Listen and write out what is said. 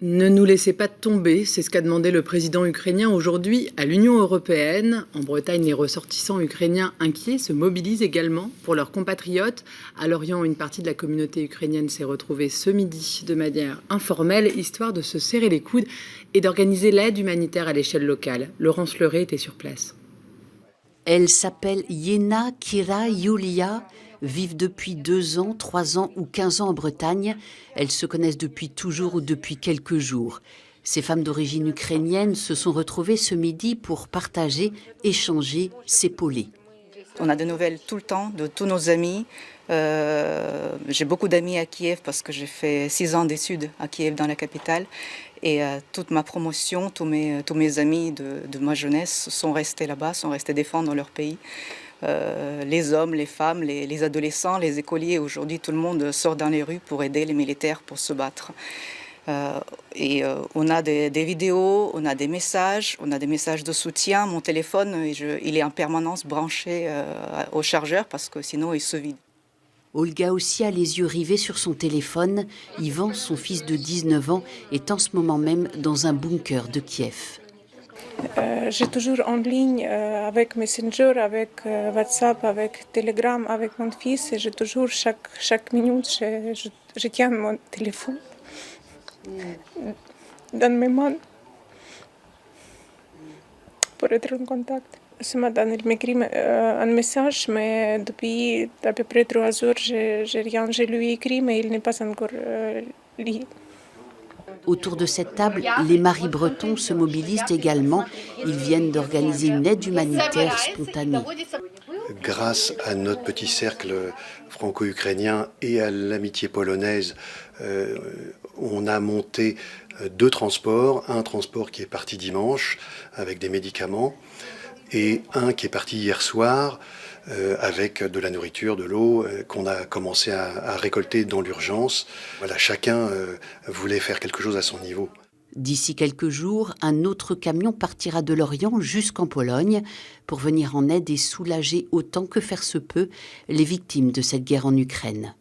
Ne nous laissez pas tomber, c'est ce qu'a demandé le président ukrainien aujourd'hui à l'Union européenne. En Bretagne, les ressortissants ukrainiens inquiets se mobilisent également pour leurs compatriotes. À Lorient, une partie de la communauté ukrainienne s'est retrouvée ce midi de manière informelle, histoire de se serrer les coudes et d'organiser l'aide humanitaire à l'échelle locale. Laurence Leray était sur place. Elles s'appellent Yena, Kira, Yulia, vivent depuis 2 ans, 3 ans ou 15 ans en Bretagne. Elles se connaissent depuis toujours ou depuis quelques jours. Ces femmes d'origine ukrainienne se sont retrouvées ce midi pour partager, échanger, s'épauler. On a des nouvelles tout le temps de tous nos amis. J'ai beaucoup d'amis à Kiev parce que j'ai fait 6 ans d'études à Kiev dans la capitale. Et toute ma promotion, tous mes amis de ma jeunesse sont restés là-bas, sont restés défendre leur pays. Les hommes, les femmes, les adolescents, les écoliers, aujourd'hui tout le monde sort dans les rues pour aider les militaires pour se battre. On a des vidéos, on a des messages de soutien. Mon téléphone, il est en permanence branché au chargeur parce que sinon il se vide. Olga aussi a les yeux rivés sur son téléphone. Ivan, son fils de 19 ans, est en ce moment même dans un bunker de Kiev. J'ai toujours en ligne avec Messenger, avec WhatsApp, avec Telegram, avec mon fils. Et j'ai toujours, chaque minute, je tiens mon téléphone dans mes mains pour être en contact. Ce matin, il m'écrit un message, mais depuis à peu près 3 heures, je lui ai écrit, mais il n'est pas encore lu. Autour de cette table, les maris bretons se mobilisent également. Ils viennent d'organiser une aide humanitaire spontanée. Grâce à notre petit cercle franco-ukrainien et à l'amitié polonaise, on a monté 2 transports. Un transport qui est parti dimanche avec des médicaments et un qui est parti hier soir avec de la nourriture, de l'eau qu'on a commencé à récolter dans l'urgence. Voilà, chacun voulait faire quelque chose à son niveau. D'ici quelques jours, un autre camion partira de Lorient jusqu'en Pologne pour venir en aide et soulager autant que faire se peut les victimes de cette guerre en Ukraine.